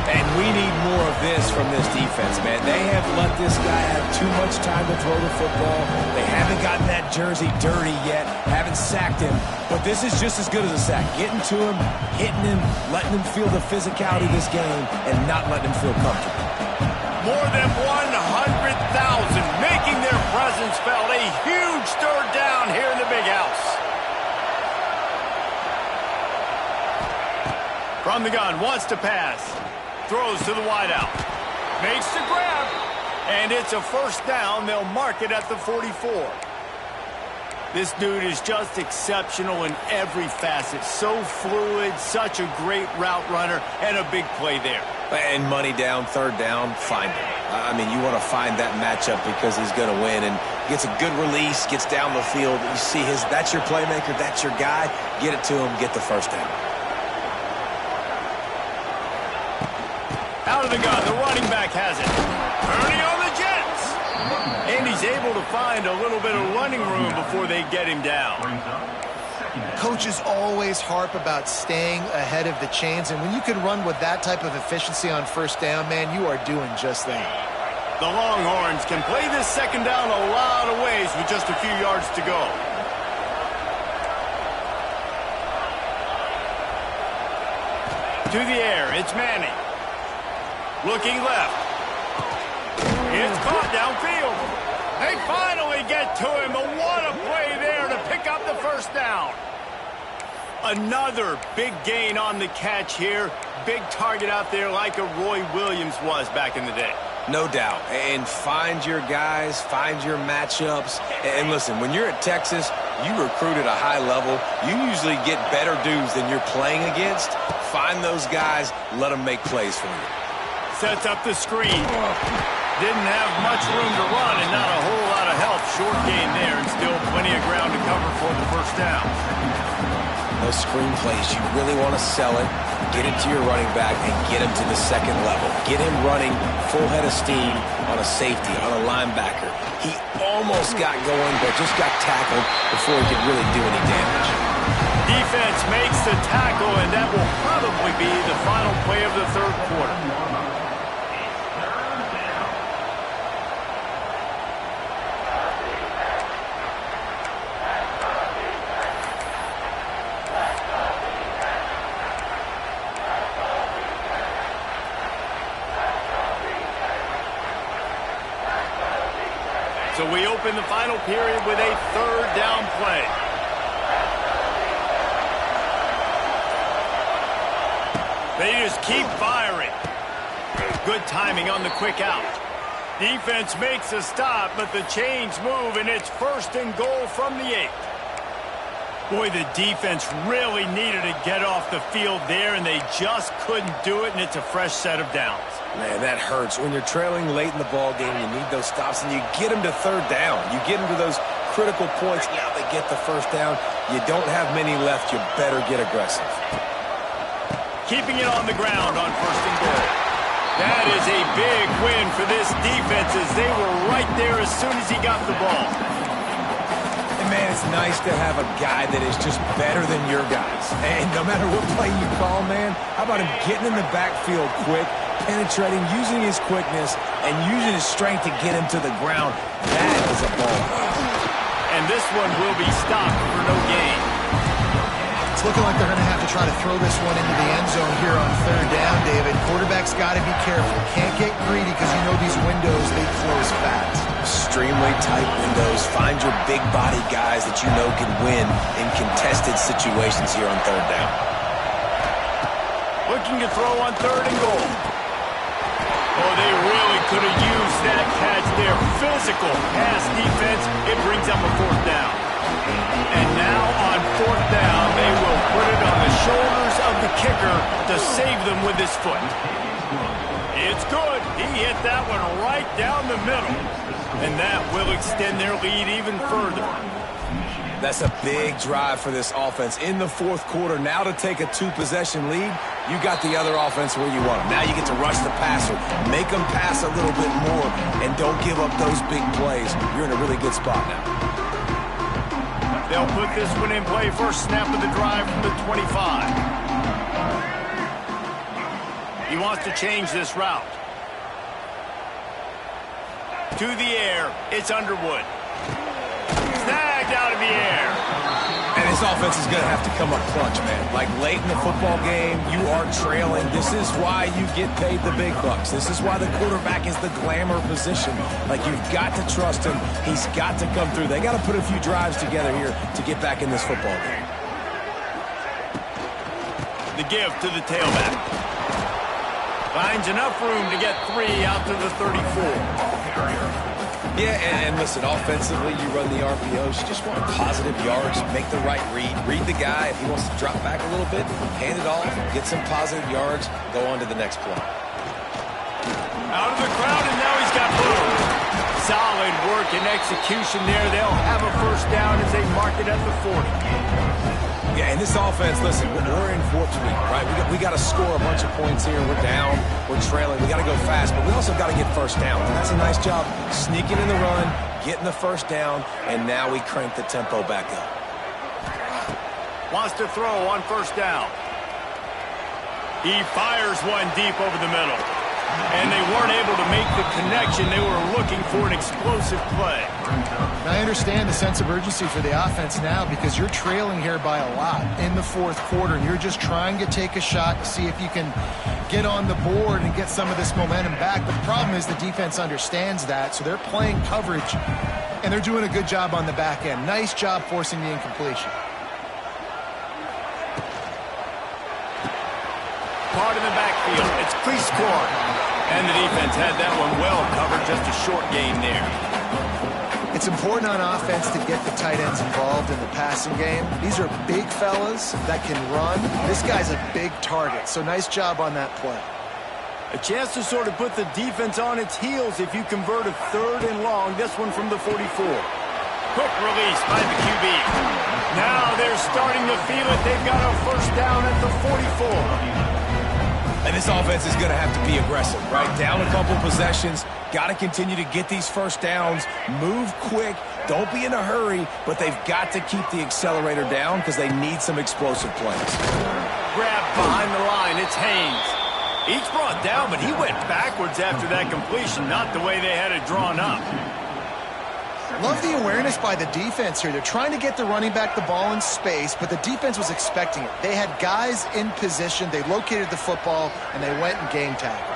And we need more of this from this defense, man. They have let this guy have too much time to throw the football. They haven't gotten that jersey dirty yet, haven't sacked him. But this is just as good as a sack. Getting to him, hitting him, letting him feel the physicality of this game, and not letting him feel comfortable. More than 100,000 making their presence felt. A huge third down here in the big house. From the gun, wants to pass. Throws to the wideout. Makes the grab. And it's a first down. They'll mark it at the 44. This dude is just exceptional in every facet. So fluid, such a great route runner, and a big play there. And money down, third down, find him. I mean, you want to find that matchup because he's going to win. And gets a good release, gets down the field. You see that's your playmaker, that's your guy. Get it to him, get the first down. Out of the gun, the running back has it. Turning on the Jets. And he's able to find a little bit of running room before they get him down. Coaches always harp about staying ahead of the chains, and when you can run with that type of efficiency on first down, man, you are doing just that. The Longhorns can play this second down a lot of ways with just a few yards to go. To the air, it's Manning. Looking left. It's caught downfield. They finally get to him. But what a play there to pick up the first down. Another big gain on the catch here. Big target out there like a Roy Williams was back in the day. No doubt. And find your guys, find your matchups. And listen, when you're at Texas, you recruit at a high level. You usually get better dudes than you're playing against. Find those guys, let them make plays for you. Sets up the screen. Didn't have much room to run and not a whole lot of help. Short gain there and still plenty of ground to cover for the first down. Those screen plays, you really want to sell it, get it to your running back, and get him to the second level. Get him running full head of steam on a safety, on a linebacker. He almost got going, but just got tackled before he could really do any damage. Defense makes the tackle, and that will probably be the final play of the third quarter. So we open the final period with a third down play. They just keep firing. Good timing on the quick out. Defense makes a stop, but the chains move, and it's first and goal from the 8. Boy, the defense really needed to get off the field there, and they just couldn't do it, and it's a fresh set of downs. Man, that hurts. When you're trailing late in the ball game, you need those stops, and you get them to third down. You get them to those critical points. Now they get the first down. You don't have many left. You better get aggressive. Keeping it on the ground on first and goal. That is a big win for this defense as they were right there as soon as he got the ball. And man, it's nice to have a guy that is just better than your guys. And no matter what play you call, man, how about him getting in the backfield quick, penetrating, using his quickness, and using his strength to get him to the ground. That is a ball. And this one will be stopped for no gain. It's looking like they're going to have to try to throw this one into the end zone here on third down, David. Quarterback's got to be careful. Can't get greedy because you know these windows, they close fast. Extremely tight windows. Find your big body guys that you know can win in contested situations here on third down. Looking to throw on third and goal. Oh, they really could have used that catch there. Physical pass defense. It brings up a fourth down. And now on fourth down, they will put it on the shoulders of the kicker to save them with his foot. It's good. He hit that one right down the middle. And that will extend their lead even further. That's a big drive for this offense in the fourth quarter. Now to take a two-possession lead, you got the other offense where you want them. Now you get to rush the passer, make them pass a little bit more, and don't give up those big plays. You're in a really good spot now. They'll put this one in play. First snap of the drive from the 25. He wants to change this route. To the air, it's Underwood. Snagged out of the air. And his offense is going to have to come up clutch, man. Like late in the football game, you are trailing. This is why you get paid the big bucks. This is why the quarterback is the glamour position. Like, you've got to trust him. He's got to come through. They got to put a few drives together here to get back in this football game. The give to the tailback. Finds enough room to get 3 out to the 34. Yeah, and listen, offensively, you run the RPOs. You just want positive yards, make the right read. Read the guy. If he wants to drop back a little bit, hand it off, get some positive yards, go on to the next play. Out of the crowd, and now he's got boom. Solid work and execution there. They'll have a first down as they mark it at the 40. Yeah, and this offense, listen, we're in warp speed, right? We got to score a bunch of points here. We're down. We're trailing. We got to go fast, but we also got to get first down. And that's a nice job sneaking in the run, getting the first down, and now we crank the tempo back up. Wants to throw on first down. He fires one deep over the middle. And they weren't able to make the connection. They were looking for an explosive play. Now, I understand the sense of urgency for the offense now because you're trailing here by a lot in the fourth quarter, and you're just trying to take a shot to see if you can get on the board and get some of this momentum back. But the problem is the defense understands that, so they're playing coverage, and they're doing a good job on the back end. Nice job forcing the incompletion. Part in the backfield. It's crease score. And the defense had that one well covered. Just a short gain there. It's important on offense to get the tight ends involved in the passing game. These are big fellas that can run. This guy's a big target, so nice job on that play. A chance to sort of put the defense on its heels if you convert a 3rd and long. This one from the 44. Quick release by the QB. Now they're starting to feel it. They've got a first down at the 44. And this offense is going to have to be aggressive, right? Down a couple possessions. Got to continue to get these first downs. Move quick. Don't be in a hurry, but they've got to keep the accelerator down because they need some explosive plays. Grab behind the line. It's Haynes. Each brought down, but he went backwards after that completion, not the way they had it drawn up. Love the awareness by the defense here. They're trying to get the running back the ball in space, but the defense was expecting it. They had guys in position. They located the football, and they went and game tackled.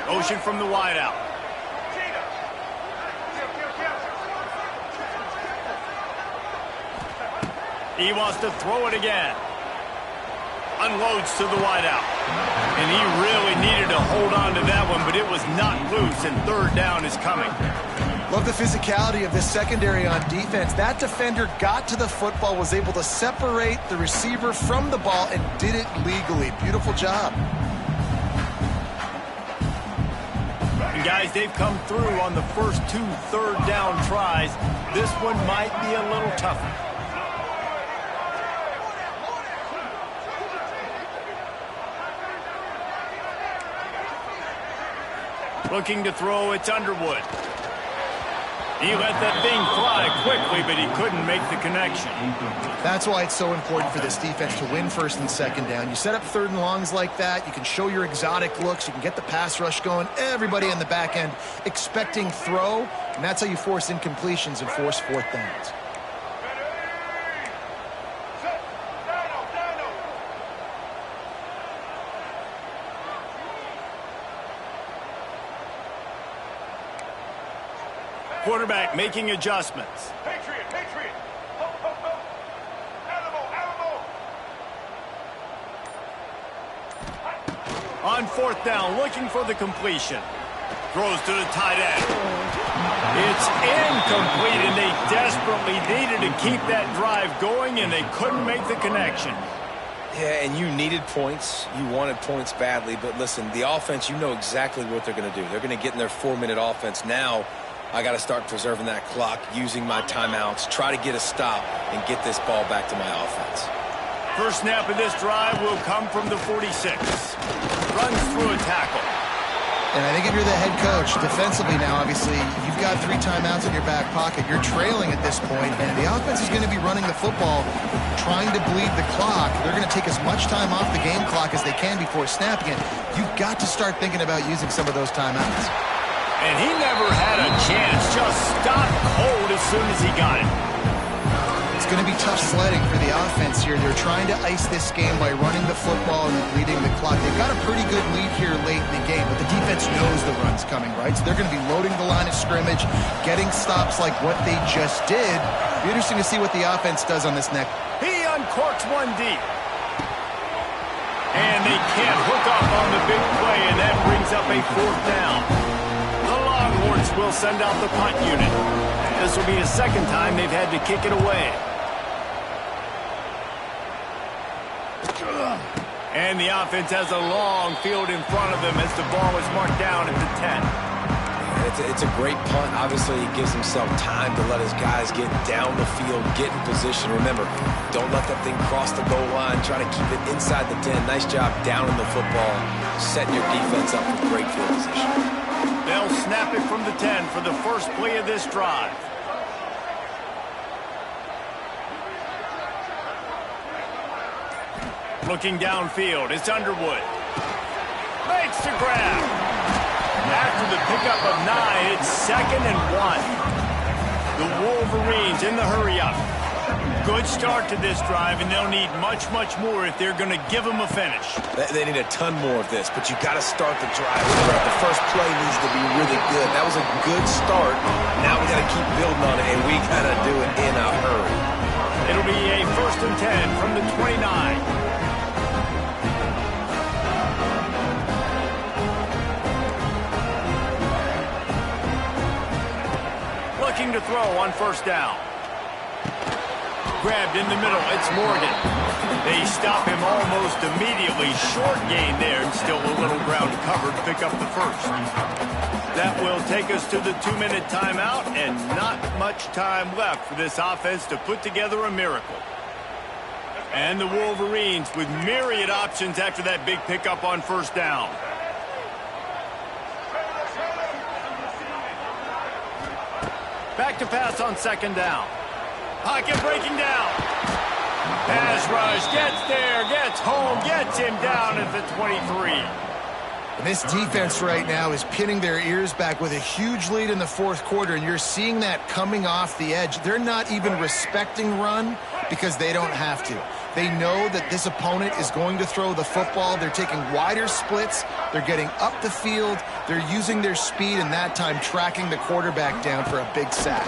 Motion from the wideout. He wants to throw it again. Unloads to the wideout. And he really needed to hold on to that one, but it was not loose, and 3rd down is coming. Love the physicality of this secondary on defense. That defender got to the football, was able to separate the receiver from the ball, and did it legally. Beautiful job. And guys, they've come through on the first 2 3rd down tries. This one might be a little tougher. Looking to throw, it's Underwood. He let that thing fly quickly, but he couldn't make the connection. That's why it's so important for this defense to win 1st and 2nd down. You set up 3rd and longs like that, you can show your exotic looks, you can get the pass rush going, everybody in the back end expecting throw, and that's how you force incompletions and force 4th downs. Quarterback making adjustments. Patriot, Patriot. Ho, ho, ho. Animal, animal. On 4th down, looking for the completion. Throws to the tight end. It's incomplete, and they desperately needed to keep that drive going, and they couldn't make the connection. Yeah, and you needed points. You wanted points badly. But listen, the offense, you know exactly what they're going to do. They're going to get in their 4-minute offense. Now, I got to start preserving that clock, using my timeouts, try to get a stop, and get this ball back to my offense. First snap of this drive will come from the 46. Runs through a tackle. And I think if you're the head coach, defensively now, obviously, you've got 3 timeouts in your back pocket. You're trailing at this point, and the offense is going to be running the football, trying to bleed the clock. They're going to take as much time off the game clock as they can before snapping it. You've got to start thinking about using some of those timeouts. And he never had a chance. Just stopped cold as soon as he got it. It's going to be tough sledding for the offense here. They're trying to ice this game by running the football and bleeding the clock. They've got a pretty good lead here late in the game, but the defense knows the run's coming, right? So they're going to be loading the line of scrimmage, getting stops like what they just did. It'll be interesting to see what the offense does on this next. He uncorks one deep. And they can't hook up on the big play, and that brings up a 4th down. The Longhorns will send out the punt unit. This will be the second time they've had to kick it away. And the offense has a long field in front of them as the ball is marked down at the 10. It's a great punt. Obviously, he gives himself time to let his guys get down the field, get in position. Remember, don't let that thing cross the goal line. Try to keep it inside the 10. Nice job down in the football, setting your defense up for great field position. They'll snap it from the 10 for the first play of this drive. Looking downfield, it's Underwood. Makes the grab. After the pickup of 9, it's 2nd and 1. The Wolverines in the hurry-up. Good start to this drive, and they'll need much, much more if they're going to give them a finish. They need a ton more of this, but you got to start the drive. The first play needs to be really good. That was a good start. Now we got to keep building on it, and we got to do it in a hurry. It'll be a 1st and 10 from the 29. Looking to throw on 1st down. Grabbed in the middle, it's Morgan. They stop him almost immediately. Short gain there, and still a little ground covered to pick up the 1st. That will take us to the 2-minute timeout, and not much time left for this offense to put together a miracle. And the Wolverines with myriad options after that big pickup on 1st down. Back to pass on 2nd down. Pocket breaking down. Pass rush, gets there, gets home, gets him down at the 23. And this defense right now is pinning their ears back with a huge lead in the 4th quarter, and you're seeing that coming off the edge. They're not even respecting run because they don't have to. They know that this opponent is going to throw the football. They're taking wider splits. They're getting up the field. They're using their speed, and that time tracking the quarterback down for a big sack.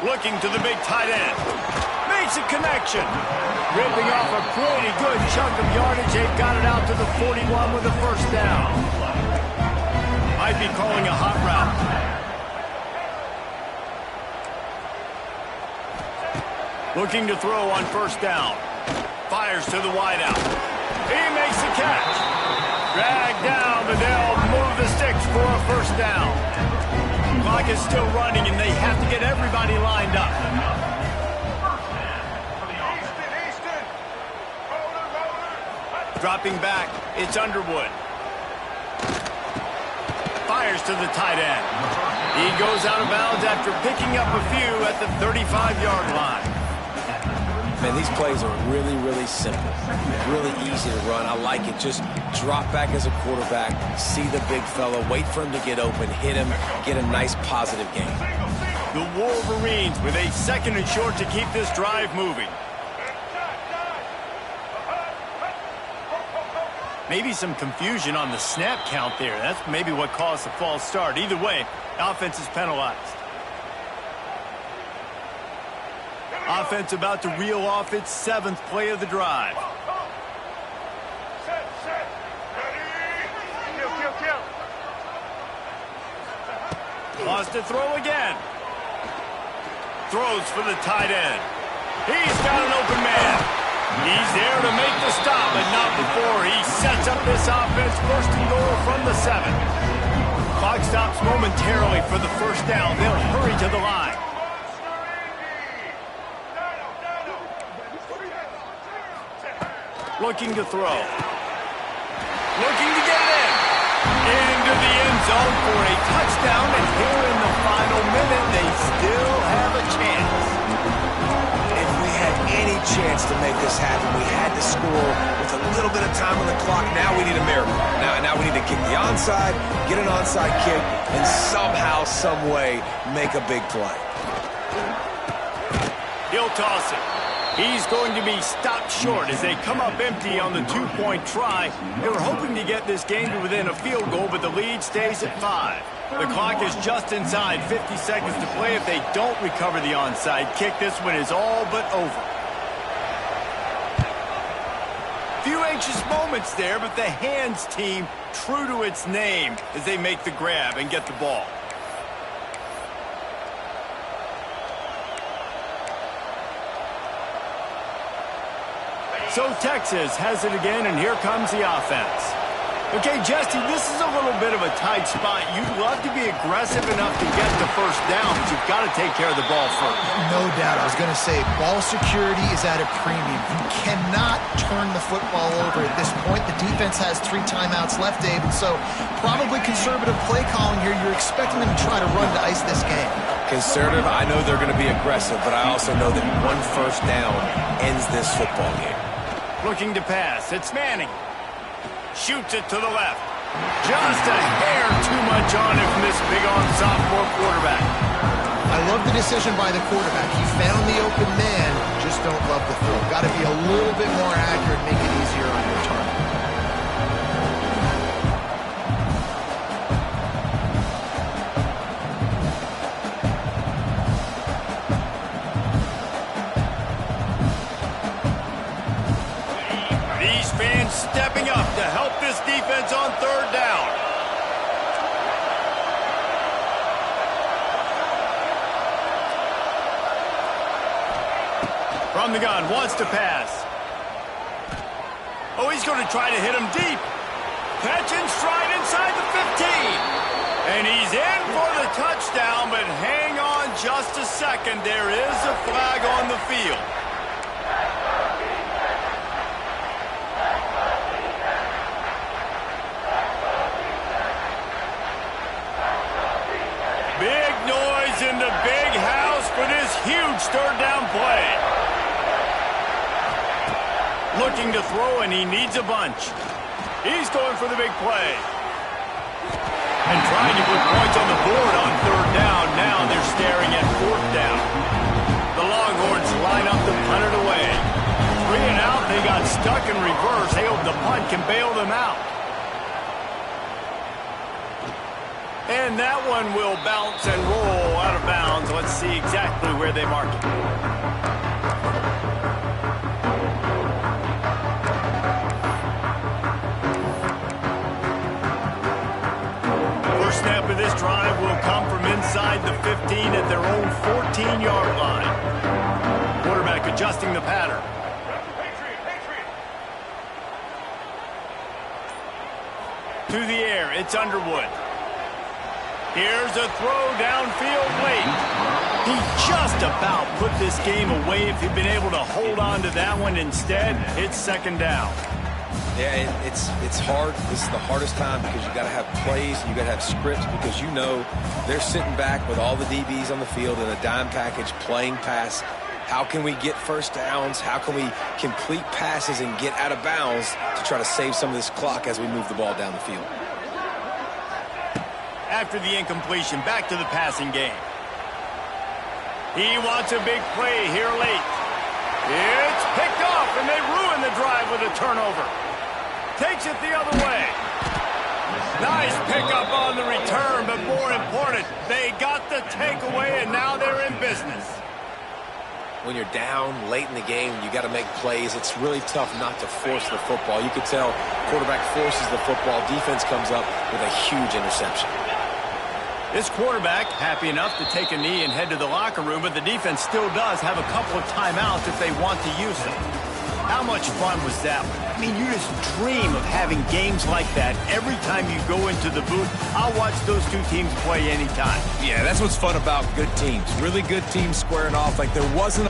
Looking to the big tight end. Makes a connection. Ripping off a pretty good chunk of yardage. They've got it out to the 41 with a 1st down. Might be calling a hot route. Looking to throw on 1st down. Fires to the wideout. He makes the catch. Dragged down, but they'll move the sticks for a 1st down. Clock is still running, and they have to get everybody lined up. Dropping back, it's Underwood. Fires to the tight end. He goes out of bounds after picking up a few at the 35-yard line. Man, these plays are really, really simple. Really easy to run. I like it. Just drop back as a quarterback, see the big fella, wait for him to get open, hit him, get a nice positive gain. The Wolverines with a 2nd and short to keep this drive moving. Maybe some confusion on the snap count there. That's maybe what caused the false start. Either way, offense is penalized. Offense about to reel off its 7th play of the drive. Set. Ready. Kill. Wants to throw again. Throws for the tight end. He's got an open man. He's there to make the stop, but not before he sets up this offense. First and goal from the 7. Clock stops momentarily for the first down. They'll hurry to the line. Looking to throw. Looking to get it in. Into the end zone for a touchdown, and here in the final minute, they still have a chance. If we had any chance to make this happen, we had to score with a little bit of time on the clock. Now we need a miracle. Now we need to kick the onside, get an onside kick, and somehow, some way, make a big play. He'll toss it. He's going to be stopped short as they come up empty on the 2-point try. They were hoping to get this game to within a field goal, but the lead stays at 5. The clock is just inside 50 seconds to play. If they don't recover the onside kick, this one is all but over. Few anxious moments there, but the hands team true to its name as they make the grab and get the ball. So Texas has it again, and here comes the offense. Okay, Jesse, this is a little bit of a tight spot. You'd love to be aggressive enough to get the first down, but you've got to take care of the ball first. No doubt. I was going to say, ball security is at a premium. You cannot turn the football over at this point. The defense has 3 timeouts left, David, so probably conservative play calling here. You're expecting them to try to run to ice this game. Conservative, I know they're going to be aggressive, but I also know that one first down ends this football game. Looking to pass. It's Manning. Shoots it to the left. Just a hair too much on him from this big-arm sophomore quarterback. I love the decision by the quarterback. He found the open man, just don't love the throw. Got to be a little bit more accurate, make it easier on your target. Stepping up to help this defense on 3rd down. From the gun, wants to pass. Oh, he's going to try to hit him deep. Catch and stride inside the 15. And he's in for the touchdown, but hang on just a second. There is a flag on the field. Big noise in the big house for this huge 3rd down play. Looking to throw, and he needs a bunch. He's going for the big play. And trying to put points on the board on 3rd down. Now they're staring at 4th down. The Longhorns line up to punt it away. 3 and out, they got stuck in reverse. They hope the punt can bail them out. And that one will bounce and roll out of bounds. Let's see exactly where they mark it. First snap of this drive will come from inside the 15 at their own 14-yard line. Quarterback adjusting the pattern. To the air, it's Underwood. Here's a throw downfield late. He just about put this game away if he'd been able to hold on to that one. Instead, it's 2nd down. Yeah, it's hard. This is the hardest time because you got to have plays and you got to have scripts because you know they're sitting back with all the DBs on the field in a dime package playing pass. How can we get first downs? How can we complete passes and get out of bounds to try to save some of this clock as we move the ball down the field? After the incompletion, back to the passing game. He wants a big play here late. It's picked off, and they ruin the drive with a turnover. Takes it the other way. Nice pickup on the return, but more important, they got the takeaway, and now they're in business. When you're down late in the game, you got to make plays. It's really tough not to force the football. You could tell, quarterback forces the football, defense comes up with a huge interception. This quarterback happy enough to take a knee and head to the locker room, but the defense still does have a couple of timeouts if they want to use them. How much fun was that one? I mean, you just dream of having games like that every time you go into the booth. I'll watch those two teams play anytime. Yeah, that's what's fun about good teams. Really good teams squaring off like there wasn't